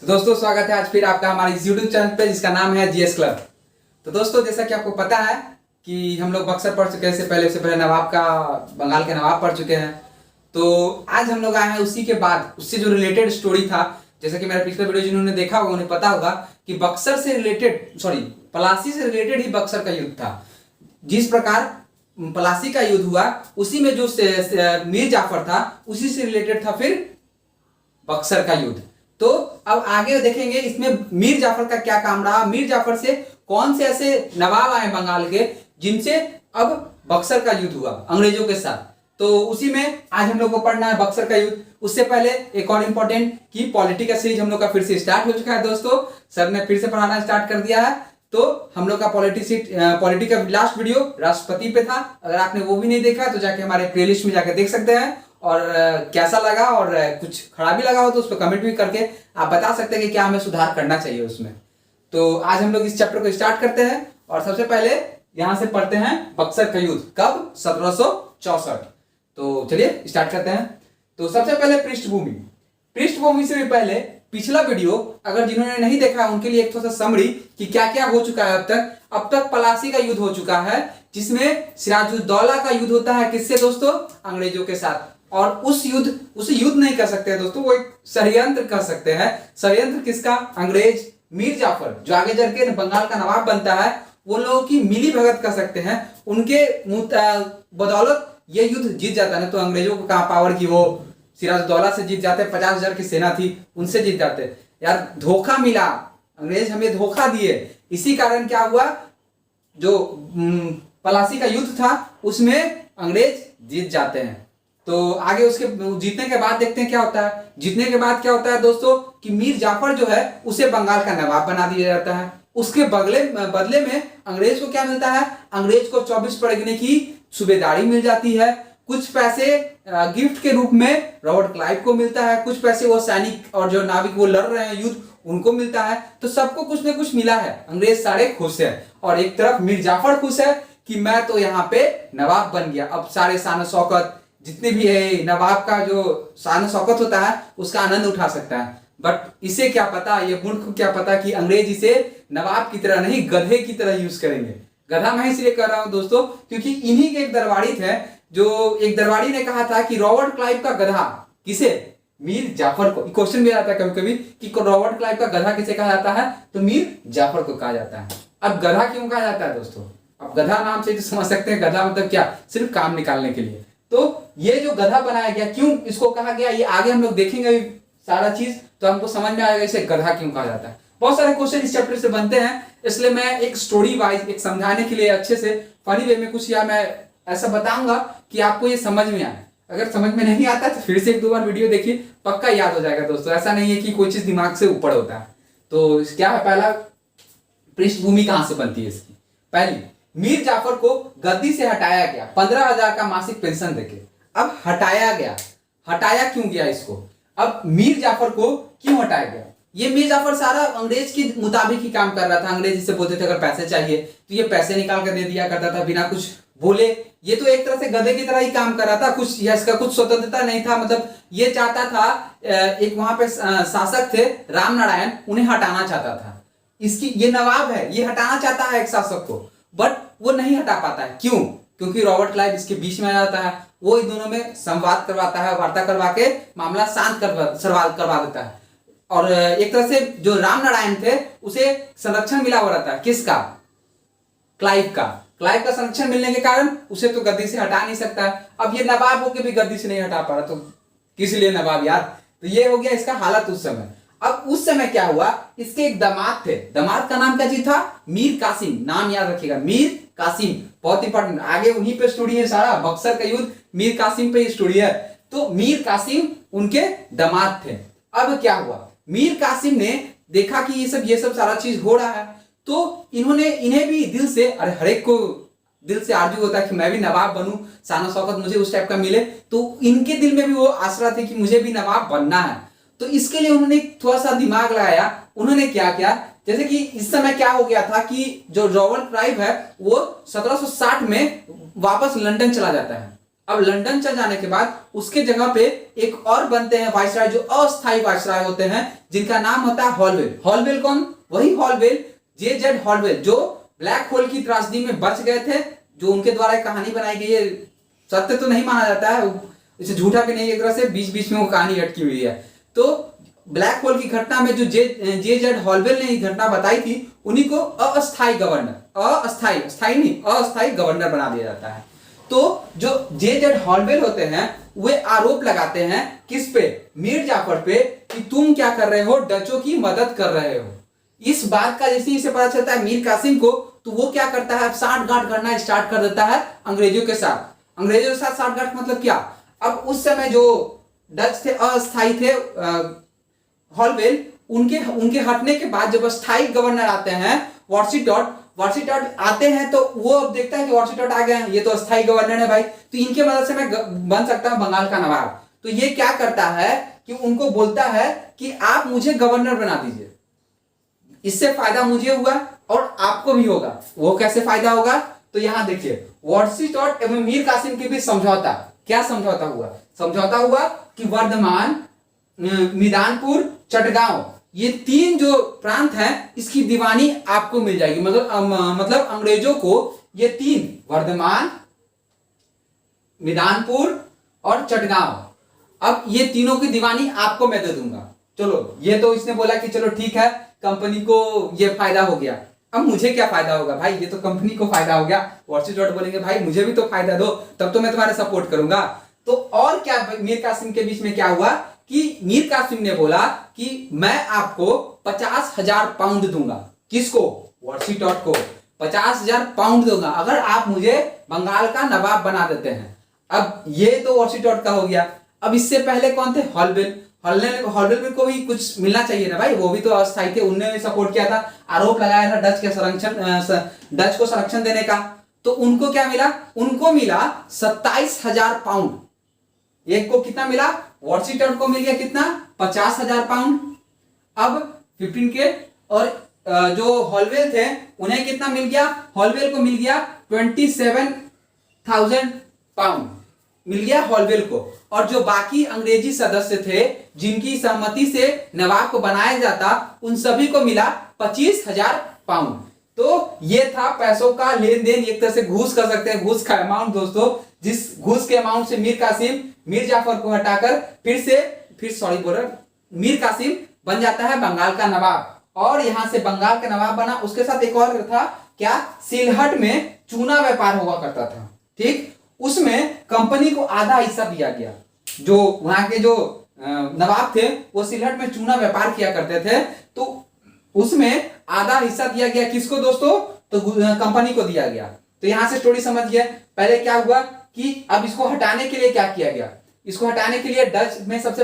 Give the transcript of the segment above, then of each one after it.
तो दोस्तों स्वागत है आज फिर आपका हमारे इस YouTube चैनल पे जिसका नाम है जीएस क्लब। तो दोस्तों जैसा कि आपको पता है कि हम लोग बक्सर पढ़ चुके हैं, उससे पहले नवाब का बंगाल के नवाब पढ़ चुके हैं। तो आज हम लोग आए हैं उसी के बाद, उससे जो रिलेटेड स्टोरी था, जैसा कि मेरा पिछला वीडियो जिन्होंने देखा होगा उन्हें पता होगा कि बक्सर से रिलेटेड पलासी से रिलेटेड ही बक्सर का युद्ध था। जिस प्रकार पलासी का युद्ध हुआ उसी में जो मीर जाफर था उसी से रिलेटेड था फिर बक्सर का युद्ध। तो अब आगे देखेंगे इसमें मीर जाफर का क्या काम रहा, मीर जाफर से कौन से ऐसे नवाब आए बंगाल के जिनसे अब बक्सर का युद्ध हुआ अंग्रेजों के साथ। तो उसी में आज हम लोग को पढ़ना है बक्सर का युद्ध। उससे पहले एक और इंपॉर्टेंट कि पॉलिटी का सीरीज हम लोग का फिर से स्टार्ट हो चुका है दोस्तों, सर ने फिर से पढ़ाना स्टार्ट कर दिया है। तो हम लोग का पॉलिटी का लास्ट वीडियो राष्ट्रपति पे था, अगर आपने वो भी नहीं देखा तो जाके हमारे प्लेलिस्ट में जाके देख सकते हैं। और कैसा लगा और कुछ खराबी लगा हो तो उस पर कमेंट भी करके आप बता सकते हैं कि क्या हमें सुधार करना चाहिए उसमें। तो आज हम लोग इस चैप्टर को स्टार्ट करते हैं और सबसे पहले यहां से पढ़ते हैं बक्सर का युद्ध कब, 1764। तो चलिए स्टार्ट करते हैं। तो सबसे पहले पृष्ठभूमि से भी पहले पिछला वीडियो अगर जिन्होंने नहीं देखा उनके लिए एक थोड़ा सा समरी कि क्या क्या हो चुका है अब तक पलासी का युद्ध हो चुका है जिसमें सिराजुद्दौला का युद्ध होता है किससे दोस्तों, अंग्रेजों के साथ। और उसे युद्ध नहीं कर सकते हैं दोस्तों, वो एक षड्यंत्र कर सकते हैं। षड्यंत्र किसका, अंग्रेज मीर जाफर जो आगे चल के बंगाल का नवाब बनता है, वो लोगों की मिली भगत कर सकते हैं। उनके बदौलत ये युद्ध जीत जाता है। तो अंग्रेजों को कहां पावर की, वो सिराजुद्दौला से जीत जाते, 50,000 की सेना थी उनसे जीत जाते। यार धोखा मिला, अंग्रेज हमें धोखा दिए। इसी कारण क्या हुआ, जो पलासी का युद्ध था उसमें अंग्रेज जीत जाते हैं। तो आगे उसके जीतने के बाद देखते हैं क्या होता है। जीतने के बाद क्या होता है दोस्तों कि मीर जाफर जो है उसे बंगाल का नवाब बना दिया जाता है। उसके बदले में अंग्रेज को क्या मिलता है, अंग्रेज को 24 परगने की सूबेदारी मिल जाती है। कुछ पैसे गिफ्ट के रूप में रॉबर्ट क्लाइव को मिलता है, कुछ पैसे वो सैनिक और जो नाविक वो लड़ रहे हैं युद्ध उनको मिलता है। तो सबको कुछ न कुछ मिला है, अंग्रेज सारे खुश है। और एक तरफ मीर जाफर खुश है कि मैं तो यहाँ पे नवाब बन गया, अब सारे शान शौकत जितने भी है नवाब का जो शान शौकत होता है उसका आनंद उठा सकता है। बट इसे क्या पता, ये मूर्ख को क्या पता कि अंग्रेज इसे नवाब की तरह नहीं गधे की तरह यूज करेंगे। गधा मैं इसलिए कर रहा हूं दोस्तों क्योंकि इन्हीं के एक दरबारी थे, जो एक दरबारी ने कहा था कि रॉबर्ट क्लाइव का गधा किसे, मीर जाफर को। क्वेश्चन भी आता है कभी कभी कि रॉबर्ट क्लाइव का गधा किसे कहा जाता है, तो मीर जाफर को कहा जाता है। अब गधा क्यों कहा जाता है दोस्तों, अब गधा नाम से तो समझ सकते हैं, गधा मतलब क्या, सिर्फ काम निकालने के लिए। तो ये जो गधा बनाया गया, क्यों इसको कहा गया, ये आगे हम लोग देखेंगे सारा चीज, तो हमको समझ में आएगा इसे गधा क्यों कहा जाता है। बहुत सारे क्वेश्चन इस चैप्टर से बनते हैं, इसलिए मैं एक स्टोरी वाइज एक समझाने के लिए अच्छे से फनी वे में कुछ या मैं ऐसा बताऊंगा कि आपको ये समझ में आए। अगर समझ में नहीं आता तो फिर से एक दो बार वीडियो देखिए, पक्का याद हो जाएगा दोस्तों। ऐसा नहीं है कि कोई चीज दिमाग से ऊपर होता है। तो क्या है, पहला पृष्ठभूमि कहां से बनती है इसकी। पहली, मीर जाफर को गद्दी से हटाया गया 15,000 का मासिक पेंशन देके। अब हटाया क्यों गया इसको, अब मीर जाफर को क्यों हटाया गया। ये मीर जाफर सारा अंग्रेज के मुताबिक ही काम कर रहा था। अंग्रेज इससे बोलते थे अगर पैसे चाहिए तो ये पैसे निकाल कर दे दिया करता था बिना कुछ बोले। ये तो एक तरह से गधे की तरह ही काम कर रहा था, कुछ इसका कुछ स्वतंत्रता नहीं था। मतलब ये चाहता था, एक वहां पे शासक थे राम नारायण, उन्हें हटाना चाहता था। इसकी ये नवाब है, ये हटाना चाहता है एक शासक को, बट वो नहीं हटा पाता है। क्यों, क्योंकि रॉबर्ट क्लाइव इसके बीच में आ जाता है। वो इन दोनों में संवाद करवाता है, वार्ता करवा के मामला शांत करवा देता है। और एक तरह से जो राम नारायण थे उसे संरक्षण मिला हो रहता है, किसका, क्लाइव का संरक्षण मिलने के कारण उसे तो गद्दी से हटा नहीं सकता। अब ये नवाब होके भी गद्दी से नहीं हटा पा रहा, तो किस लिए नवाब यार। तो ये हो गया इसका हालत उस समय। अब उस समय क्या हुआ, इसके एक दामाद थे, दामाद का नाम क्या जी था, मीर कासिम। नाम याद रखिएगा, मीर कासिम, बहुत इंपॉर्टेंट। आगे उन्हीं पे स्टोरी है सारा, बक्सर का युद्ध मीर कासिम पे स्टोरी है। तो मीर कासिम उनके दामाद थे। अब क्या हुआ, मीर कासिम ने देखा कि ये सब सारा चीज हो रहा है, तो इन्हें भी दिल से, अरे हर एक को दिल से आरजू होता है कि मैं भी नवाब बनूं, शान शौकत मुझे उस टाइप का मिले। तो इनके दिल में भी वो आसरा थी कि मुझे भी नवाब बनना है। तो इसके लिए उन्होंने थोड़ा सा दिमाग लगाया। उन्होंने क्या किया, जैसे कि इस समय क्या हो गया था कि जो रॉबर्ट क्लाइव है वो 1760 में वापस लंदन चला जाता है। अब लंदन चल जाने के बाद उसके जगह पे एक और बनते हैं वायसराय, जो अस्थायी वायसराय होते हैं, जिनका नाम होता है हॉलवेल। हॉलवेल कौन? वही हॉलवेल, जे हॉलवेल, जो ब्लैक होल की त्रासदी में बच गए थे, जो उनके द्वारा एक कहानी बनाई गई है। सत्य तो नहीं माना जाता है, इसे झूठा भी नहीं, एक तरह से बीच बीच में वो कहानी अटकी हुई है। तो ब्लैक होल की घटना में जो जे हॉलवेल ने घटना बताई थी, उन्हीं को अस्थायी गवर्नर बना दिया जाता है। तो जो जे हॉलवेल होते हैं वे आरोप लगाते हैं किस पे? मीर जाफर पे, कि तुम क्या कर रहे हो, डचों की मदद कर रहे हो। इस बात का जैसे इसे पता चलता है मीर कासिम को, तो वो क्या करता है, साठ गांठ करना स्टार्ट कर देता है अंग्रेजों के साथ। अंग्रेजों के साथ साठ गांठ मतलब क्या? अब उस समय जो डच थे, अस्थायी थे हॉलवेल, उनके हटने के बाद जब स्थायी गवर्नर आते हैं वॉर्सिटॉट आते हैं, तो वो अब देखता है कि वॉर्सिटॉट आ गए हैं, ये तो अस्थायी गवर्नर है भाई, तो इनके मदद से मैं बन सकता हूं बंगाल का नवाब। तो ये क्या करता है कि उनको बोलता है कि आप मुझे गवर्नर बना दीजिए, इससे फायदा मुझे हुआ और आपको भी होगा। वो कैसे फायदा होगा? तो यहां देखिए, वॉर्सिटॉट एवं मीर कासिम के बीच समझौता। क्या समझौता हुआ? समझौता हुआ कि वर्धमान, मिदानपुर, चटगांव, ये तीन जो प्रांत हैं इसकी दीवानी आपको मिल जाएगी। मतलब अंग्रेजों को ये तीन, वर्धमान, मिदानपुर और चटगांव, अब ये तीनों की दीवानी आपको मैं दे दूंगा। चलो, ये तो इसने बोला कि चलो ठीक है, कंपनी को ये फायदा हो गया। अब मुझे क्या फायदा होगा भाई? ये तो कंपनी को फायदा हो गया। वॉर्सिटॉट बोलेंगे भाई मुझे भी तो फायदा दो, तब तो मैं तुम्हारे सपोर्ट करूंगा। तो और क्या, मीर कासिम के बीच में क्या हुआ कि मीर कासिम ने बोला कि मैं आपको 50,000 पाउंड दूंगा। किसको? वॉर्सिटॉट को 50,000 पाउंड दूंगा अगर आप मुझे बंगाल का नवाब बना देते हैं। अब ये तो वॉर्सिटॉट का हो गया। अब इससे पहले कौन थे? हॉलवेल। हॉलवेल को भी कुछ मिलना चाहिए ना भाई, वो भी तो अस्थायी थे, उनने भी सपोर्ट किया था, आरोप लगाया था डच को संरक्षण देने का। तो उनको क्या मिला? उनको मिला 27,000 पाउंड। एक को कितना मिला? वॉर्सिटॉट को मिल गया कितना? 50,000 पाउंड। अब 15 के, और जो हॉलवेल थे उन्हें कितना मिल गया? हॉलवेल को मिल गया 27,000 पाउंड मिल गया हॉलवेल को। और जो बाकी अंग्रेजी सदस्य थे जिनकी सहमति से नवाब को बनाया जाता, उन सभी को मिला 25,000 पाउंड। तो ये था पैसों का लेन देन, एक तरह से घूस कर सकते हैं, घूस का अमाउंट दोस्तों। जिस घूस के अमाउंट से मीर कासिम मीर जाफर को हटाकर मीर कासिम बन जाता है बंगाल का नवाब। और यहां से बंगाल का नवाब बना, उसके साथ एक और था क्या, सिलहट में चूना व्यापार हुआ करता था, ठीक। उसमें कंपनी को आधा हिस्सा दिया गया। जो वहां के जो नवाब थे वो सिलहट में चूना व्यापार किया करते थे, तो उसमें आधा हिस्सा दिया गया। किसको दोस्तों? तो कंपनी को दिया गया। तो यहां से स्टोरी समझिए। पहले क्या हुआ कि अब इसको हटाने के लिए क्या किया गया, इसको हटाने के लिए डच में सबसे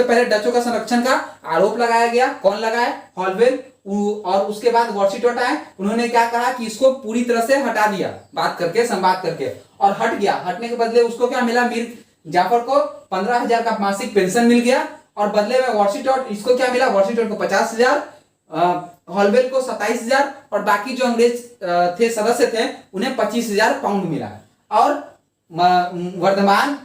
पहले डचों का संरक्षण का आरोप लगाया गया। कौन लगाया? हॉलवेल। और उसके बाद वॉर्सिटॉट आए, उन्होंने क्या कहा कि इसको पूरी तरह से हटा दिया, बात करके, संवाद करके, और हट गया। हटने के बदले उसको क्या मिला? मीर जाफर को 15,000 का मासिक पेंशन मिल गया। और बदले में वॉर्सिटॉट, इसको क्या मिला? वॉर्सिटॉट को 50,000, हॉलवेल को 27,000, और बाकी जो अंग्रेज थे, सदस्य थे, उन्हें 25,000 पाउंड मिला। और वर्धमान,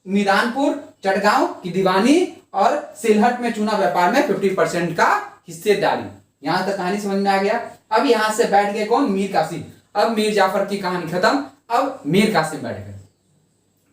मिदानपुर, चटगांव की दीवानी और सिलहट में चूना व्यापार में 50% का हिस्सेदारी। यहां तक कहानी समझ में आ गया। अब यहां से बैठ गए कौन? मीर कासिम। अब मीर जाफर की कहानी खत्म, अब मीर कासिम बैठ गए।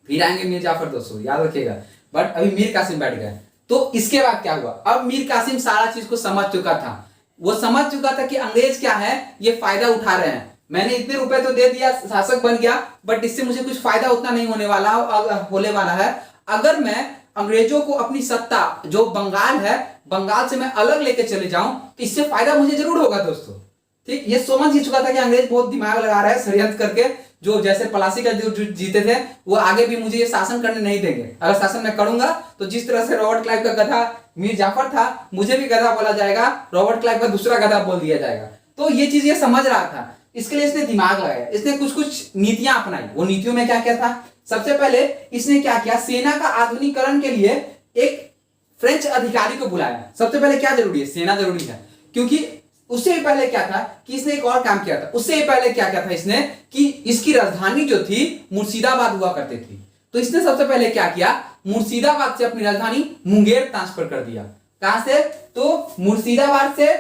फिर आएंगे मीर जाफर दोस्तों, याद रखिएगा, बट अभी मीर कासिम बैठ गए। तो इसके बाद क्या हुआ? अब मीर कासिम सारा चीज को समझ चुका था। वो समझ चुका था कि अंग्रेज क्या है, ये फायदा उठा रहे हैं। मैंने इतने रुपए तो दे दिया, शासक बन गया, बट इससे मुझे कुछ फायदा उतना नहीं होने वाला है। अगर मैं अंग्रेजों को अपनी सत्ता जो बंगाल है, बंगाल से मैं अलग लेके चले जाऊं, तो इससे फायदा मुझे जरूर होगा दोस्तों, ठीक। ये समझ ही चुका था कि अंग्रेज बहुत दिमाग लगा रहा है, षड्यंत्र करके, जो जैसे प्लासी का जो जीते थे, वो आगे भी मुझे ये शासन करने नहीं देंगे। अगर शासन मैं करूंगा तो जिस तरह से रॉबर्ट क्लाइव का गधा मीर जाफर था, मुझे भी गधा बोला जाएगा, रॉबर्ट क्लाइव का दूसरा गधा बोल दिया जाएगा। तो ये चीज ये समझ रहा था, इसके लिए इसने दिमाग लगाया, इसने कुछ कुछ नीतियां अपनाई। वो नीतियों में क्या क्या था? सबसे पहले इसने क्या किया, सेना का आधुनिकीकरण के लिए एक फ्रेंच अधिकारी को बुलाया। सबसे पहले क्या जरूरी है? सेना जरूरी है, क्योंकि उससे भी पहले क्या था कि इसने एक और काम किया था। उससे भी पहले क्या क्या था इसने कि इसकी राजधानी जो थी मुर्शिदाबाद हुआ करती थी। तो इसने सबसे पहले क्या किया, मुर्शिदाबाद से अपनी राजधानी मुंगेर ट्रांसफर कर दिया। कहां से, तो मुर्शिदाबाद से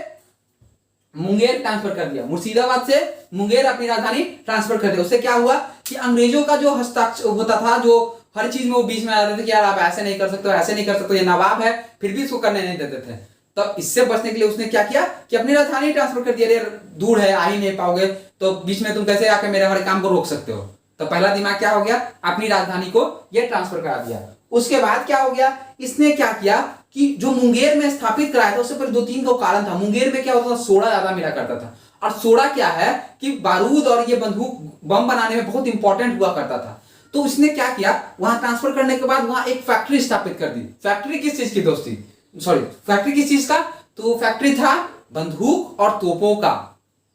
मुंगेर ट्रांसफर कर दिया। मुर्शिदाबाद से मुंगेर अपनी राजधानी ट्रांसफर कर दिया। उससे क्या हुआ कि अंग्रेजों का जो हस्ताक्षर होता था, जो हर चीज में वो बीच में आ जाते थे कि यार आप ऐसे नहीं कर सकते, ऐसे नहीं कर सकते, ये नवाब है, फिर भी इसको करने नहीं देते थे। तो इससे बचने के लिए उसने क्या किया कि अपनी राजधानी ट्रांसफर कर दिया। दूर है, आ ही नहीं पाओगे, तो बीच में तुम कैसे आके मेरे हर काम को रोक सकते हो। तो पहला दिमाग क्या हो गया, अपनी राजधानी को ये ट्रांसफर करा दिया। उसके बाद क्या हो गया, इसने क्या किया कि जो मुंगेर में स्थापित कराया था, उससे पहले 2-3 का कारण था। मुंगेर में क्या होता था, सोडा ज्यादा मिला करता था। और सोडा क्या है कि बारूद और ये बंदूक बम बनाने में बहुत इंपॉर्टेंट हुआ करता था। तो उसने क्या किया, वहां ट्रांसफर करने के बाद वहां एक फैक्ट्री स्थापित कर दी। फैक्ट्री किस चीज की दोस्ती, सॉरी फैक्ट्री किस चीज का, तो फैक्ट्री था बंदूक और तोपों का।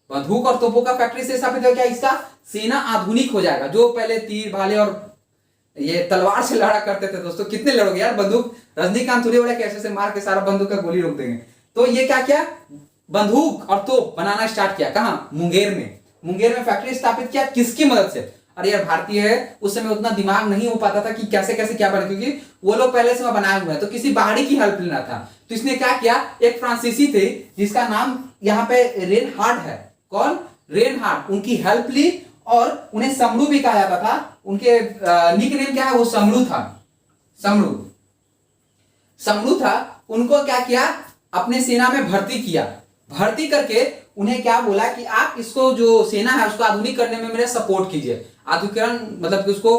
बंदूक और तोपों का फैक्ट्री से स्थापित हो, क्या इसका सेना आधुनिक हो जाएगा। जो पहले तीर भाले और ये तलवार से लड़ा करते थे दोस्तों, कितने लड़ोगे यार, बंदूक रजनीकांत थोड़ी बड़ा कैसे से मार के सारा बंदूक का गोली रोक देंगे। तो ये क्या किया, बंदूक और तोप बनाना स्टार्ट किया। कहां, मुंगेर में। मुंगेर में फैक्ट्री स्थापित किया, किसकी मदद से, अरे यार भारतीय है, उस समय उतना दिमाग नहीं हो पाता था कि कैसे कैसे क्या बने, क्योंकि वो लोग पहले से बनाए हुए हैं, तो किसी बाहरी की हेल्प लेना था। तो इसने क्या किया, एक फ्रांसीसी थे जिसका नाम यहाँ पे रेनहार्ड है। कौन, रेनहार्ड, उनकी हेल्प ली और उन्हें समरू भी कहा जाता था। उनके निक नेम क्या है, वो समरू था। समरू समरू था। उनको क्या किया, अपने सेना में भर्ती किया। भर्ती करके उन्हें क्या बोला कि आप इसको जो सेना है उसको आधुनिक करने में मेरा सपोर्ट कीजिए। आधुनिकरण मतलब कि उसको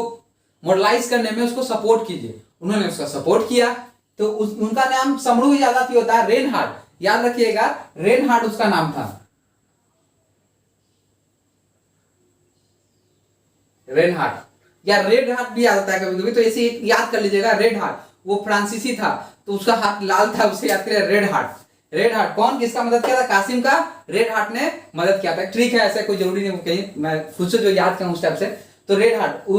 मॉडर्नाइज करने में उसको सपोर्ट कीजिए। उन्होंने उसका सपोर्ट किया। तो उनका नाम समरू ही ज्यादा थी होता है, रेनहार्ड, याद रखिएगा, रेनहार्ड उसका नाम था, रेनहार्ड या रेड हार्ट भी आ जाता है कभी कभी, तो ऐसे याद कर लीजिएगा। रेड हार्ट वो फ्रांसीसी था, तो उसका हाथ लाल था, उसे याद करिए रेड हार्ट। रेड हार्ट कौन, किसका मदद किया था, कासिम का रेड हार्ट ने मदद किया था। ठीक है, ऐसा कोई जरूरी नहीं कहीं मैं खुद से जो याद करूं उस टाइप से। तो रेड हार्ट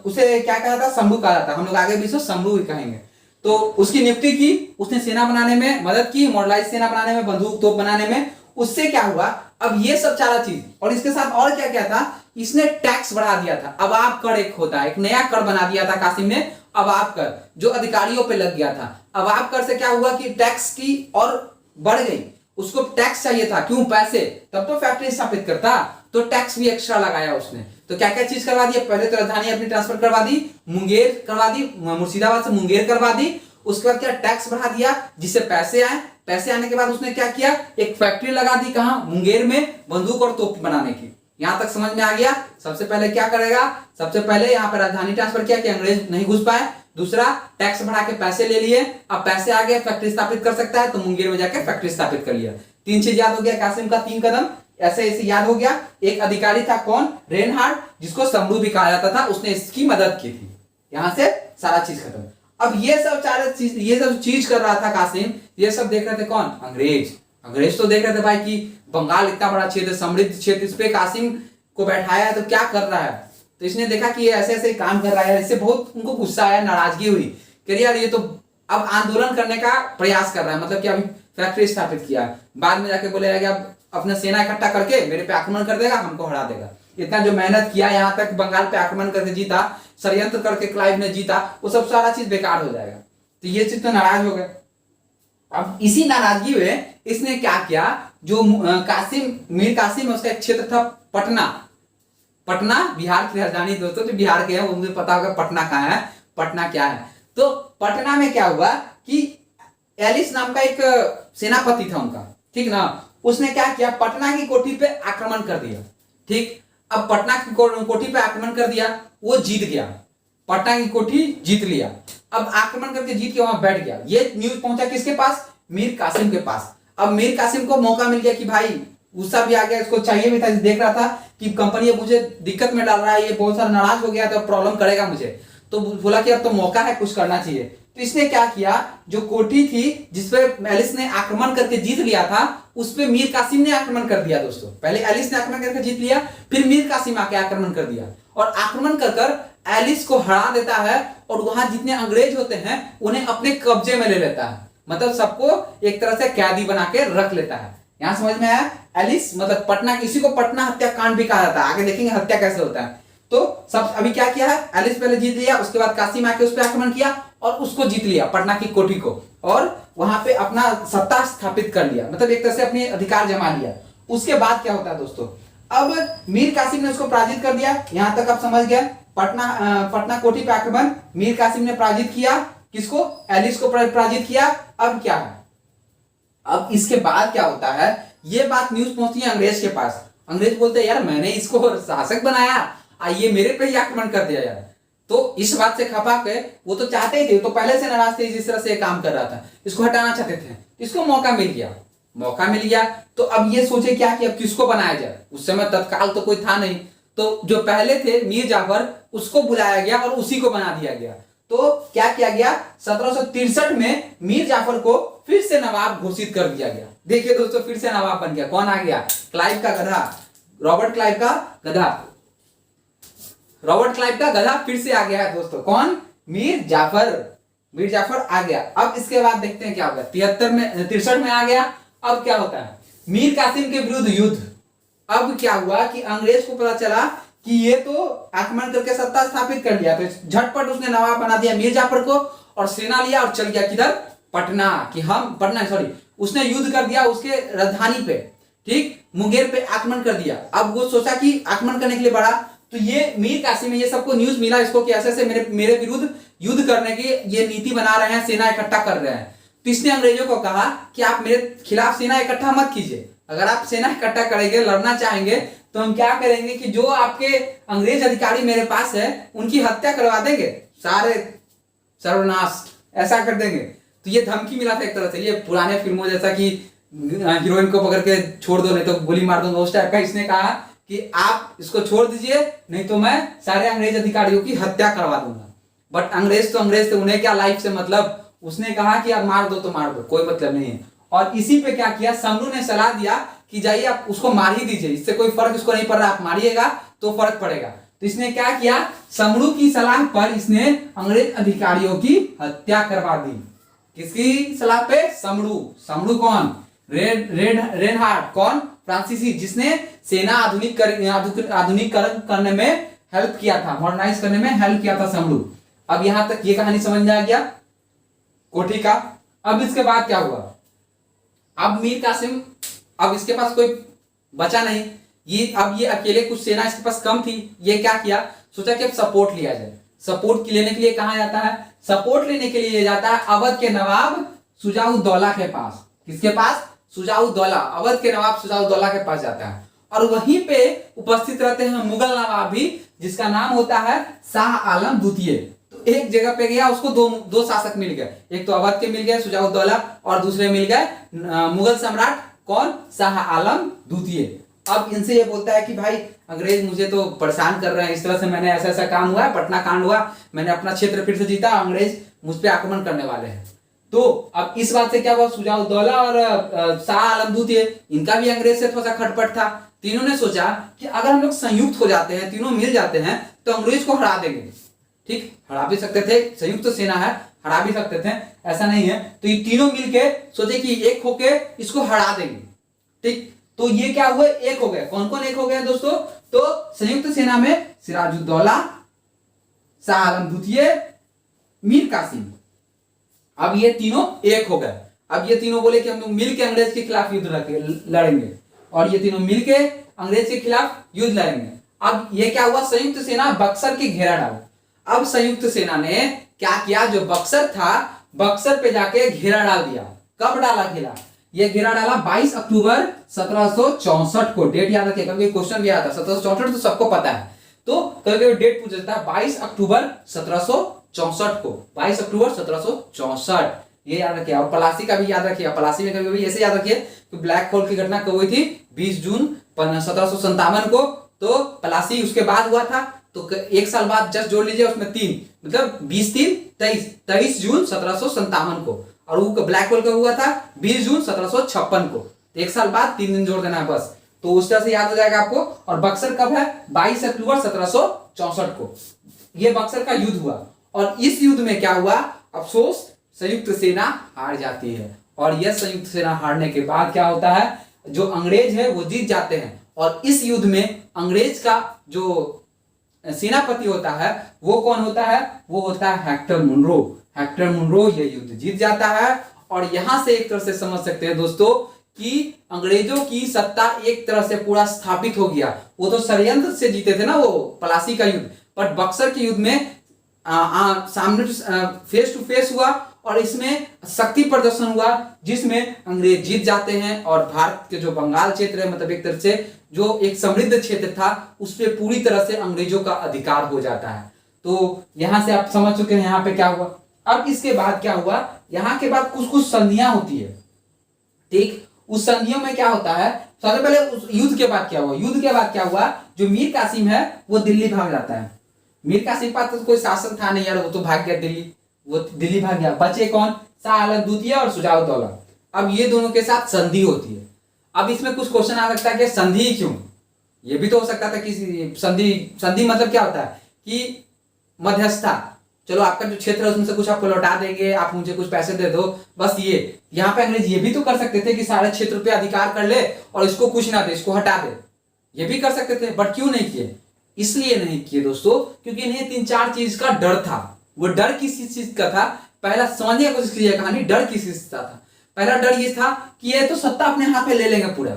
उसे क्या कहा था, शंभू कहा जाता, हम लोग आगे भी उसको शंभू ही कहेंगे। तो उसकी नियुक्ति की, उसने सेना बनाने में मदद की, मॉडर्नाइज सेना बनाने में, बंदूक तोप बनाने में। उससे क्या हुआ, अब ये सब सारा चीज और इसके साथ और क्या क्या था, इसने टैक्स बढ़ा दिया था। अब आप कर एक होता है, एक नया कर बना दिया था कासिम ने, अब आप कर, जो अधिकारियों पे लग गया था। अब आप कर से क्या हुआ कि टैक्स की और बढ़ गई, उसको टैक्स चाहिए था, क्यों, पैसे, तब तो फैक्ट्री स्थापित करता, तो टैक्स भी एक्स्ट्रा लगाया उसने। तो क्या क्या चीज करवा दी, पहले तो राजधानी अपनी ट्रांसफर करवा दी, मुंगेर करवा दी, मुर्शिदाबाद से मुंगेर करवा दी। उसके बाद क्या, टैक्स बढ़ा दिया जिससे पैसे आए। पैसे आने के बाद उसने क्या किया, एक फैक्ट्री लगा दी, कहां, मुंगेर में, बंदूक और तोप बनाने की। यहां तक समझ में आ गया। सबसे पहले क्या करेगा, सबसे पहले यहां पर राजधानी ट्रांसफर किया कि अंग्रेज नहीं घुस पाए। दूसरा, टैक्स बढ़ा के पैसे ले लिए, अब पैसे आ गए, फैक्ट्री स्थापित कर सकता है, तो मुंगेर में जाकर फैक्ट्री स्थापित कर लिया। 3 चीज याद हो गया, कासिम का 3 कदम ऐसे ऐसे याद हो गया। एक अधिकारी था कौन, रेनहार्ड, जिसको समरू भी कहा जाता था, उसने इसकी मदद की थी। यहां से सारा चीज खत्म। अब ये सब चीज कर रहा था कासिम, ये सब देख रहे थे कौन, अंग्रेज। अंग्रेज तो देख रहे थे भाई कि बंगाल इतना बड़ा क्षेत्र, समृद्ध क्षेत्र, इस पे कासिम को बैठाया है तो क्या कर रहा है। तो इसने देखा कि ये ऐसे ऐसे काम कर रहा है, इससे बहुत उनको गुस्सा आया, नाराजगी हुई कि यार ये तो अब आंदोलन करने का प्रयास कर रहा है, मतलब कि अभी फैक्ट्री स्थापित किया, बाद में जाके बोलेगा कि अब अपना सेना इकट्ठा करके मेरे पे आक्रमण कर देगा, हमको हरा देगा। इतना जो मेहनत किया, यहाँ तक बंगाल पे आक्रमण करके जीता, षड्यंत्र करके क्लाइव ने जीता, वो सब सारा चीज बेकार हो जाएगा। तो ये चीज तो नाराज हो गए। अब इसी नाराजगी में इसने क्या किया, जो कासिम, मीर कासिम, उसका एक क्षेत्र था पटना। पटना बिहार की राजधानी दोस्तों, जो बिहार के हैं उनको पता होगा पटना कहाँ है, पटना क्या है। तो पटना में क्या हुआ कि एलिस नाम का एक सेनापति था उनका, ठीक ना, उसने क्या किया, पटना की कोठी पे आक्रमण कर दिया। ठीक, अब पटना की कोठी पे आक्रमण कर दिया, वो जीत गया, पटना की कोठी जीत लिया। अब आक्रमण करके जीत के वहां बैठ गया। ये न्यूज पहुंचा किसके पास, मीर कासिम के पास। अब मीर कासिम को मौका मिल गया कि भाई, गुस्सा भी आ गया, इसको चाहिए भी था, देख रहा था कि कंपनी मुझे दिक्कत में डाल रहा है, ये बहुत सारा नाराज हो गया, तो प्रॉब्लम करेगा मुझे। तो बोला कि अब तो मौका है, कुछ करना चाहिए। तो इसने क्या किया, जो कोठी थी जिसपे एलिस ने आक्रमण करके जीत लिया था, उस पे मीर कासिम ने आक्रमण कर दिया दोस्तों। पहले एलिस ने आक्रमण करके जीत लिया, फिर मीर कासिम आके आक्रमण कर दिया, और आक्रमण कर एलिस को हरा देता है, और वहां जितने अंग्रेज होते हैं उन्हें अपने कब्जे में ले लेता है, मतलब सबको एक तरह से कैदी बना के रख लेता है। यहाँ समझ में आया? एलिस मतलब पटना, इसी को पटना हत्याकांड भी कहा जाता है। आगे देखेंगे हत्या कैसे होता है। तो सब अभी क्या किया है, एलिस पहले जीत लिया, उसके बाद कासिम आके उस पर आक्रमण किया और उसको जीत लिया, पटना की कोठी को, और वहां पे अपना सत्ता स्थापित कर लिया, मतलब एक तरह से अपने अधिकार जमा लिया। उसके बाद क्या होता है दोस्तों, अब मीर कासिम ने उसको पराजित कर दिया। यहां तक आप समझ गए। पटना कोठी पे आक्रमण मीर कासिम ने पराजित किया, किसको? एलिस को पराजित किया। अब क्या है, अब इसके बाद क्या होता है, ये बात न्यूज पहुंचती है अंग्रेज के पास। अंग्रेज बोलते हैं यार मैंने इसको शासक बनाया, ये मेरे पे ही आक्रमण कर दिया यार। तो इस बात से खपा के वो तो चाहते ही थे, तो पहले से नाराज थे, जिस तरह से काम कर रहा था, इसको हटाना चाहते थे। इसको मौका मिल गया। तो अब ये सोचे क्या कि अब किसको बनाया जाए। उस समय तत्काल तो कोई था नहीं, तो जो पहले थे मीर जाफर, उसको बुलाया गया और उसी को बना दिया गया। तो क्या किया गया, 1763 में मीर जाफर को फिर से नवाब घोषित कर दिया गया। देखिए दोस्तों, फिर से नवाब बन गया। कौन आ गया? क्लाइव का गधा, रॉबर्ट क्लाइव का गधा। रॉबर्ट क्लाइव का गधा फिर से आ गया है दोस्तों। कौन? मीर जाफर आ गया। अब इसके बाद देखते हैं क्या होगा। 63 में आ गया। अब क्या होता है, मीर कासिम के विरुद्ध युद्ध। अब क्या हुआ कि अंग्रेज को पता चला कि ये तो आक्रमण करके सत्ता स्थापित कर लिया, तो झटपट उसने नवाब बना दिया मीर जाफर को और सेना लिया और चल गया किधर? पटना। उसने युद्ध कर दिया उसके राजधानी पे, ठीक, मुंगेर पे आक्रमण कर दिया। अब वो सोचा कि आक्रमण करने के लिए बढ़ा, तो ये मीर कासिम, ये सबको न्यूज मिला इसको कि ऐसे मेरे विरुद्ध युद्ध करने की ये नीति बना रहे हैं, सेना इकट्ठा कर रहे हैं। तो इसने अंग्रेजों को कहा कि आप मेरे खिलाफ सेना इकट्ठा मत कीजिए। अगर आप सेना इकट्ठा करेंगे, लड़ना चाहेंगे, तो हम क्या करेंगे कि जो आपके अंग्रेज अधिकारी मेरे पास है उनकी हत्या करवा देंगे, सारे सर्वनाश ऐसा कर देंगे। तो ये धमकी मिला था एक तरह से, ये पुराने फिल्मों जैसा कि हीरोइन को पकड़ के छोड़ दो नहीं तो गोली मार दूंगा, उस टाइप का। इसने कहा कि आप इसको छोड़ दीजिए नहीं तो मैं सारे अंग्रेज अधिकारियों की हत्या करवा दूंगा। बट अंग्रेज थे, उन्हें क्या लाइफ से मतलब। उसने कहा कि आप मार दो तो मार दो, कोई मतलब नहीं है। और इसी पे क्या किया, समरू ने सलाह दिया कि जाइए आप उसको मार ही दीजिए, इससे कोई फर्क इसको नहीं पड़ रहा, आप मारिएगा तो फर्क पड़ेगा। तो इसने क्या किया, समरू की सलाह पर इसने अंग्रेज अधिकारियों की हत्या करवा दी। किसकी सलाह पे? समरू कौन? रेनहार्ड। कौन? फ्रांसीसी, जिसने सेना आधुनिकीकरण करने में हेल्प किया था, मॉडर्नाइज करने में हेल्प किया था समरू। अब यहां तक ये कहानी समझ में आ गया कोठी का। अब इसके बाद क्या हुआ, अब मीर कासिम, अब इसके पास कोई बचा नहीं, अब ये अकेले, कुछ सेना इसके पास कम थी। ये क्या किया, सोचा कि अब सपोर्ट लिया जाए। सपोर्ट लेने के लिए कहां जाता है? सपोर्ट लेने के लिए जाता है अवध के नवाब शुजाउद्दौला के पास। किसके पास? शुजाउद्दौला। अवध के नवाब शुजाउद्दौला के पास जाता है और वहीं पे उपस्थित रहते हैं मुगल नवाब भी, जिसका नाम होता है शाह आलम द्वितीय। तो एक जगह पे गया, उसको दो शासक मिल गए, एक तो अवध के मिल गए शुजाउद्दौला और दूसरे मिल गए मुगल सम्राट। कौन? शाह आलम द्वितीय। अब इनसे ये बोलता है कि भाई अंग्रेज मुझे तो परेशान कर रहे हैं, इस तरह से मैंने ऐसा काम हुआ है, पटना कांड हुआ, मैंने अपना क्षेत्र फिर से जीता, अंग्रेज मुझ पे आक्रमण करने वाले हैं। तो अब इस बात से क्या हुआ, शुजाउद्दौला और शाह आलम द्वितीय, इनका भी अंग्रेज से थोड़ा सा खटपट था। तीनों ने सोचा कि अगर हम लोग संयुक्त हो जाते हैं, तीनों मिल जाते हैं, तो अंग्रेज को हरा देंगे। ठीक, हरा भी सकते थे, संयुक्त तो सेना है, हरा भी सकते थे, ऐसा नहीं है। तो ये तीनों मिलके सोचे कि एक होके इसको हरा देंगे। ठीक, तो ये क्या हुए, एक हो गए। कौन कौन एक हो गए दोस्तों? तो संयुक्त सेना में सिराजुद्दौला, शाह आलम द्वितीय, मीर कासिम, अब ये तीनों एक हो गए। अब ये तीनों बोले कि हम लोग मिलके अंग्रेज के खिलाफ युद्ध लड़ेंगे, और ये तीनों मिलके अंग्रेज के खिलाफ युद्ध लड़ेंगे। अब ये क्या हुआ, संयुक्त सेना बक्सर की घेरा डाला। अब संयुक्त सेना ने क्या किया, जो बक्सर था, बक्सर पे जाके घेरा डाल दिया। कब डाला घेरा? ये घेरा डाला 22 अक्टूबर 1764 को। डेट याद रखिए, कभी क्वेश्चन भी आया था। 1764 तो सबको पता है, तो कभी डेट पूछा जाता है। 22 अक्टूबर 1764 को, 22 अक्टूबर 1764, ये याद रखिए। और पलासी का भी याद रखिए, पलासी में कभी ऐसे याद रखिए कि ब्लैक होल की घटना कब हुई थी, 20 जून 1757 को। तो पलासी उसके बाद हुआ था, तो एक साल बाद जस्ट जोड़ लीजिए, उसमें 3, मतलब 20 3 23 जून 1757 को। और वो ब्लैक होल कब हुआ था, 20 जून 1756 को। तो एक साल बाद 3 दिन जोड़ देना है बस, तो उस तरह से याद हो जाएगा आपको। और बक्सर कब है, 22 अक्टूबर 1764 को ये बक्सर का युद्ध हुआ। और इस युद्ध में क्या हुआ, अफसोस संयुक्त सेना हार जाती है। और यह संयुक्त सेना हारने के बाद क्या होता है, जो अंग्रेज है वो जीत जाते हैं। और इस युद्ध में अंग्रेज का जो सेनापति होता है वो कौन होता है, वो होता है हेक्टर मुनरो। हेक्टर मुनरो ये युद्ध जीत जाता है। और यहां से एक तरह से समझ सकते हैं दोस्तों कि अंग्रेजों की सत्ता एक तरह से पूरा स्थापित हो गया। वो तो षड्यंत्र से जीते थे ना वो प्लासी का युद्ध, बट बक्सर के युद्ध में सामने फेस टू फेस हुआ और इसमें शक्ति प्रदर्शन हुआ जिसमें अंग्रेज जीत जाते हैं। और भारत के जो बंगाल क्षेत्र है, मतलब एक तरह से जो एक समृद्ध क्षेत्र था, उस पर पूरी तरह से अंग्रेजों का अधिकार हो जाता है। तो यहां से आप समझ चुके हैं यहाँ पे क्या हुआ। अब इसके बाद क्या हुआ, यहाँ के बाद कुछ कुछ संधियां होती है, ठीक। उस संधियों में क्या होता है, सबसे पहले उस युद्ध के बाद क्या हुआ, युद्ध के बाद क्या हुआ, जो मीर कासिम है वो दिल्ली भाग जाता है। मीर कासिम पास तो कोई शासन था नहीं यार, वो तो भाग गया दिल्ली, वो दिल्ली भाग गया। बचे कौन, शाह आलम द्वितीय और शुजाउद्दौला। अब ये दोनों के साथ संधि होती है। अब इसमें कुछ क्वेश्चन आ सकता है कि संधि क्यों, ये भी तो हो सकता था कि संधि मतलब क्या होता है कि मध्यस्थता, चलो आपका जो क्षेत्र है उसमें से कुछ आपको लौटा देंगे, आप मुझे कुछ पैसे दे दो, बस ये। यहाँ पे अंग्रेज ये भी तो कर सकते थे कि सारे क्षेत्र पे अधिकार कर ले और इसको कुछ ना दे, इसको हटा दे, ये भी कर सकते थे, बट क्यों नहीं किए, इसलिए नहीं किए दोस्तों क्योंकि इन्हें 3-4 चीज का डर था। वो डर किस चीज का था, पहला समझने की कोशिश कीजिए कहानी, डर किस चीज का था। पहला डर ये था कि ये तो सत्ता अपने हाथ में ले लेंगे पूरा,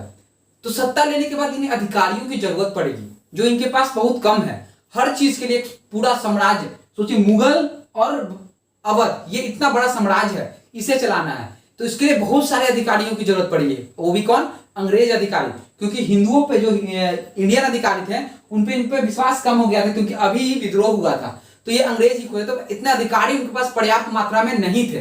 तो सत्ता लेने के बाद इन्हें अधिकारियों की जरूरत पड़ेगी जो इनके पास बहुत कम है। हर चीज के लिए पूरा साम्राज्य, सोचिए मुगल और अवध, ये इतना बड़ा साम्राज्य है, इसे चलाना है, तो इसके लिए बहुत सारे अधिकारियों की जरूरत पड़ी है। वो भी कौन, अंग्रेज अधिकारी, क्योंकि हिंदुओं पे जो इंडियन अधिकारी थे इन पे विश्वास कम हो गया था क्योंकि अभी ही विद्रोह हुआ था, तो ये अंग्रेज ही खोए, तो इतने अधिकारी उनके पास पर्याप्त मात्रा में नहीं थे।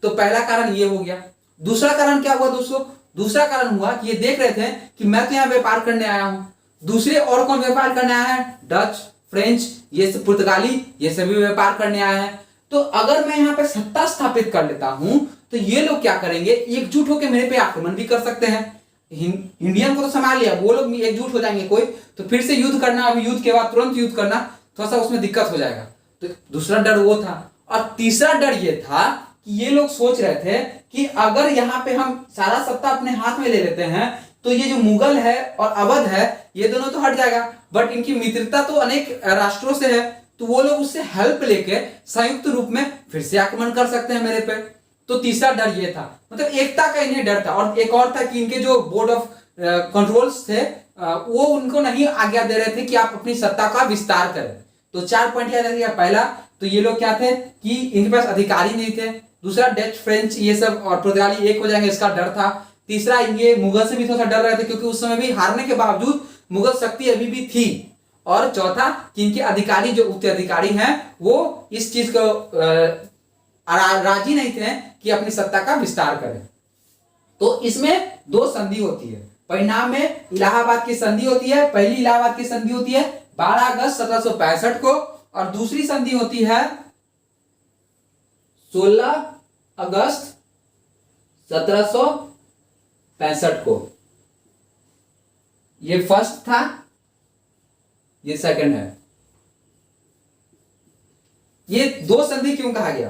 तो पहला कारण ये हो गया। दूसरा कारण क्या हुआ दोस्तों, दूसरा कारण हुआ कि ये देख रहे थे कि मैं तो यहाँ व्यापार करने आया हूं, दूसरे और कौन व्यापार करने आया है, डच, फ्रेंच, ये सब पुर्तगाली, ये सभी व्यापार करने आए हैं। तो अगर मैं यहाँ पे सत्ता स्थापित कर लेता हूं तो ये लोग क्या करेंगे, एकजुट होकर मेरे पे आक्रमण भी कर सकते हैं। इंडियन को तो संभाल लिया, वो लोग एकजुट हो जाएंगे कोई, तो फिर से युद्ध करना, अभी युद्ध के बाद तुरंत युद्ध करना थोड़ा सा उसमें दिक्कत हो जाएगा। तो दूसरा डर वो था। और तीसरा डर ये था कि ये लोग सोच रहे थे कि अगर यहाँ पे हम सारा सत्ता अपने हाथ में ले लेते हैं तो ये जो मुगल है और अवध है ये दोनों तो हट जाएगा, बट इनकी मित्रता तो अनेक राष्ट्रों से है, तो वो लोग उससे हेल्प लेके संयुक्त रूप में फिर से आक्रमण कर सकते हैं मेरे पे। तो तीसरा डर ये था, मतलब एकता का इन्हें डर था। और एक और था कि इनके जो बोर्ड ऑफ कंट्रोल्स थे वो उनको नहीं आज्ञा दे रहे थे कि आप अपनी सत्ता का विस्तार करें। तो 4 पॉइंट याद रखिएगा। पहला तो ये लोग क्या थे कि इनके पास अधिकारी नहीं थे। दूसरा डच, फ्रेंच ये सब और पुर्तगाली एक हो जाएंगे, इसका डर था। तीसरा ये मुगल से भी थोड़ा सा डर रहे थे क्योंकि उस समय भी हारने के बावजूद मुगल शक्ति अभी भी थी। और चौथा कि इनके अधिकारी जो उत्तराधिकारी हैं वो इस चीज को राजी नहीं थे कि अपनी सत्ता का विस्तार करें। तो इसमें 2 संधि होती है। परिणाम में इलाहाबाद की संधि होती है। पहली इलाहाबाद की संधि होती है 12 अगस्त 1765 को और दूसरी संधि होती है 16 अगस्त 1765 को। ये फर्स्ट था, ये सेकंड है। ये 2 संधि क्यों कहा गया?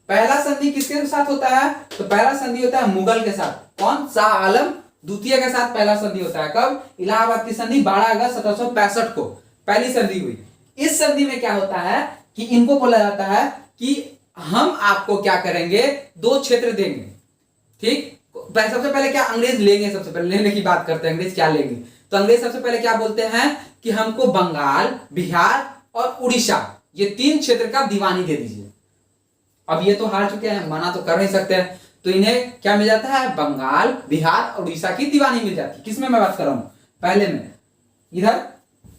पहला संधि किसके साथ होता है? तो पहला संधि होता है मुगल के साथ। कौन? शाह आलम द्वितीय के साथ पहला संधि होता है। कब? इलाहाबाद की संधि 12 अगस्त 1765 को पहली संधि हुई। इस संधि में क्या होता है कि इनको बोला जाता है कि हम आपको क्या करेंगे, 2 क्षेत्र देंगे। ठीक, सबसे पहले क्या अंग्रेज लेंगे, सबसे पहले लेने की बात करते हैं, अंग्रेज क्या लेंगे। तो अंग्रेज सबसे पहले क्या बोलते हैं कि हमको बंगाल, बिहार और उड़ीसा ये 3 क्षेत्र का दीवानी दे दीजिए। अब ये तो हार चुके हैं, मना तो कर नहीं सकते हैं, तो इन्हें क्या मिल जाता है, बंगाल, बिहार और उड़ीसा की दीवानी मिल जाती है। किसमें मैं बात कर रहा हूं? पहले में इधर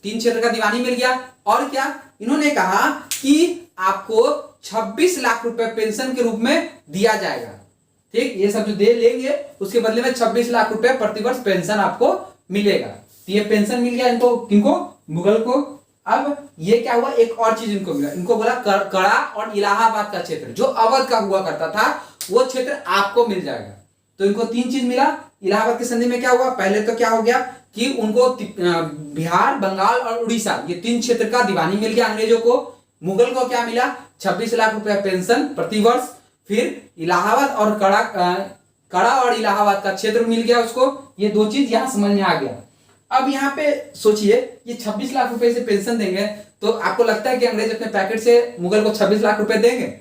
3 क्षेत्र का दीवानी मिल गया। और क्या इन्होंने कहा कि आपको 26 लाख रुपए पेंशन के रूप में दिया जाएगा। ठीक, ये सब जो दे लेंगे उसके बदले में 26 लाख रुपए प्रतिवर्ष पेंशन आपको मिलेगा। तो ये पेंशन मिल गया इनको, किनको? मुगल को। अब ये क्या हुआ, एक और चीज इनको मिला, इनको बोला कड़ा और इलाहाबाद का क्षेत्र जो अवध का हुआ करता था वो क्षेत्र आपको मिल जाएगा। तो इनको 3 चीज मिला। इलाहाबाद की संधि में क्या हुआ, पहले तो क्या हो गया कि उनको बिहार, बंगाल और उड़ीसा ये 3 क्षेत्र का दीवानी मिल गया अंग्रेजों को। मुगल को क्या मिला, 26 लाख रुपया पेंशन प्रतिवर्ष। फिर इलाहाबाद और कड़ा और इलाहाबाद का क्षेत्र मिल गया उसको। ये दो चीज यहाँ समझ में आ गया। अब यहाँ पे सोचिए, ये 26 लाख रुपए से पेंशन देंगे, तो आपको लगता है कि अंग्रेज अपने पैकेट से मुगल को 26 लाख रुपए देंगे?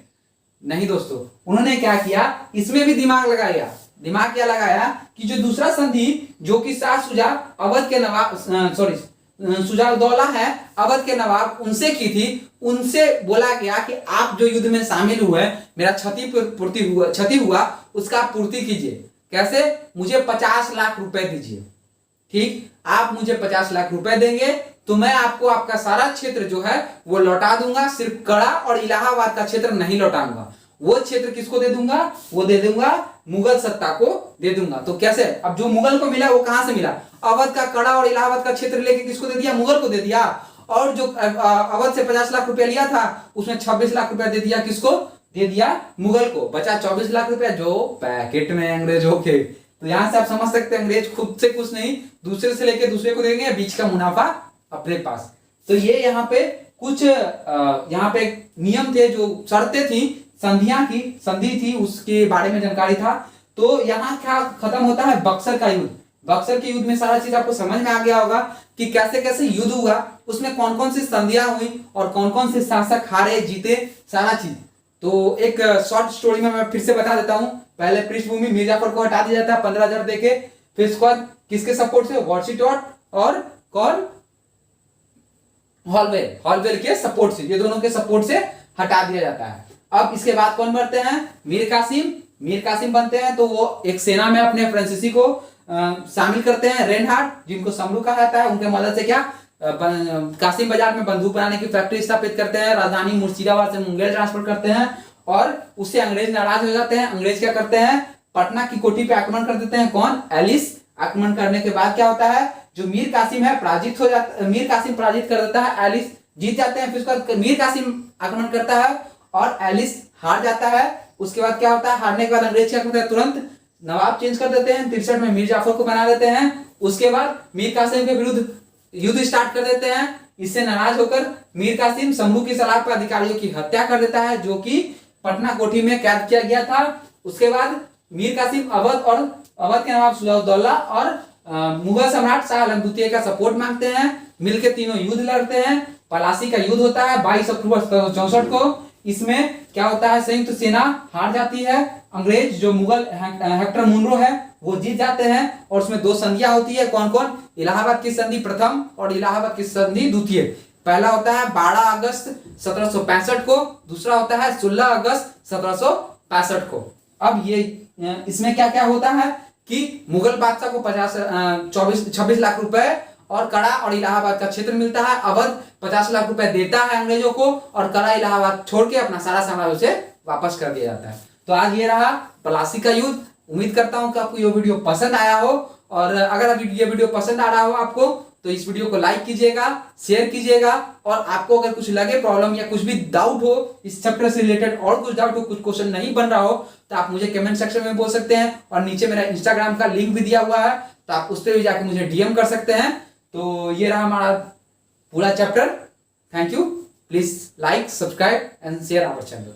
नहीं दोस्तों, उन्होंने क्या किया, इसमें भी दिमाग लगाया। दिमाग क्या लगाया कि जो दूसरा संधि जो कि शाह शुजा अवध के नवाब शुजा-उद-दौला है अवध के नवाब, उनसे की थी, उनसे बोला गया कि आप जो युद्ध में शामिल हुए, मेरा क्षति हुआ उसका आप पूर्ति कीजिए। कैसे? मुझे 50 लाख रुपए दीजिए। ठीक, आप मुझे 50 लाख रुपए देंगे तो मैं आपको आपका सारा क्षेत्र जो है वो लौटा दूंगा, सिर्फ कड़ा और इलाहाबाद का क्षेत्र नहीं लौटाऊंगा। वो क्षेत्र किसको दे दूंगा? वो दे दूंगा मुगल सत्ता को दे दूंगा। तो कैसे? अब जो मुगल को मिला वो कहां से मिला? अवध का कड़ा और इलाहाबाद का क्षेत्र लेके किसको दे दिया? मुगल को दे दिया। और जो अवध से 50 लाख रुपया लिया था उसमें 26 लाख रुपया दे दिया किसको? दे दिया मुगल को। बचा 24 लाख रुपया जो पैकेट में अंग्रेजों के। तो यहां से आप समझ सकते हैं अंग्रेज खुद से कुछ नहीं, दूसरे से लेके दूसरे को देंगे, बीच का मुनाफा अपने पास। तो ये यहाँ पे कुछ यहाँ पे नियम थे, जो शर्तें थी, संधि थी, उसके बारे में जानकारी था। तो यहाँ क्या खत्म होता है? बक्सर का युद्ध। बक्सर के युद्ध में सारा चीज आपको समझ में आ गया होगा कि कैसे कैसे युद्ध हुआ, उसमें कौन कौन सी संधियां हुई और कौन कौन से शासक हारे जीते, सारा चीज। तो एक शॉर्ट स्टोरी में मैं फिर से बता देता हूं। पहले पृष्ठभूमि, मिर्जापुर को हटा दिया जाता है 15,000 देके। फिर उसके बाद किसके सपोर्ट से? वॉशिटॉट और कौन? हॉलवेल के सपोर्ट से, ये दोनों के सपोर्ट से हटा दिया जाता है। अब इसके बाद कौन बनते हैं? मीर कासिम बनते हैं। तो वो एक सेना में अपने फ्रांसीसी को शामिल करते हैं। रेनहार्ड, जिनको समरू कहा जाता है, उनके मदद से क्या कासिम बाजार में बंदूक बनाने की फैक्ट्री स्थापित करते हैं। राजधानी मुर्शिदाबाद से मुंगेर ट्रांसफर करते हैं और उससे अंग्रेज नाराज हो जाते हैं। अंग्रेज क्या करते हैं? पटना की कोठी पे आक्रमण कर देते हैं। कौन? एलिस। आक्रमण करने के बाद क्या होता है? जो मीर कासिम है पराजित हो जाता, मीर कासिम पराजित कर देता है, एलिस जीत जाते हैं। फिर उसके बाद मीर कासिम आक्रमण करता है और एलिस हार जाता है। उसके बाद क्या होता है? हारने के बाद अंग्रेज क्या करते हैं? तुरंत नवाब चेंज कर देते हैं। 63 में मीर जाफर को बना देते हैं। उसके बाद मीर कासिम के विरुद्ध युद्ध स्टार्ट कर देते हैं। इससे नाराज होकर मीर कासिम समरू की सलाह पर अधिकारियों की हत्या कर देता है, जो कि पटना कोठी में कैद किया गया था। उसके बाद मीर कासिम अवध के नवाब शुजा-उद-दौला और मुगल सम्राट शाह आलम द्वितीय का सपोर्ट मांगते हैं। मिलकर तीनों युद्ध लड़ते हैं। पलासी का युद्ध होता है 22 अक्टूबर 1764 को। इसमें क्या होता है? संयुक्त सेना हार जाती है। अंग्रेज जो मुगल हेक्टर मुनरो है वो जीत जाते हैं। और उसमें दो संधियां होती है। कौन कौन? इलाहाबाद की संधि प्रथम और इलाहाबाद की संधि द्वितीय। पहला होता है 12 अगस्त 1765 को, दूसरा होता है 16 अगस्त 1765 को। अब ये इसमें क्या क्या होता है कि मुगल बादशाह को 26 लाख रुपए और कड़ा और इलाहाबाद का क्षेत्र मिलता है। अवध 50 लाख रुपए देता है अंग्रेजों को और कड़ा इलाहाबाद छोड़ के अपना सारा साम्राज्य उसे वापस कर दिया जाता है। तो आज ये रहा पलासी का युद्ध। उम्मीद करता हूं कि आपको ये वीडियो पसंद आया हो। और अगर ये वीडियो पसंद आ रहा हो आपको, तो इस वीडियो को लाइक कीजिएगा, शेयर कीजिएगा। और आपको अगर कुछ लगे प्रॉब्लम या कुछ भी डाउट हो इस चैप्टर से रिलेटेड, और कुछ डाउट हो, कुछ क्वेश्चन नहीं बन रहा हो, तो आप मुझे कमेंट सेक्शन में बोल सकते हैं। और नीचे मेरा इंस्टाग्राम का लिंक भी दिया हुआ है, तो आप उस पर भी जाकर मुझे डीएम कर सकते हैं। तो ये रहा हमारा पूरा chapter. Thank you. Please like, subscribe and share our channel.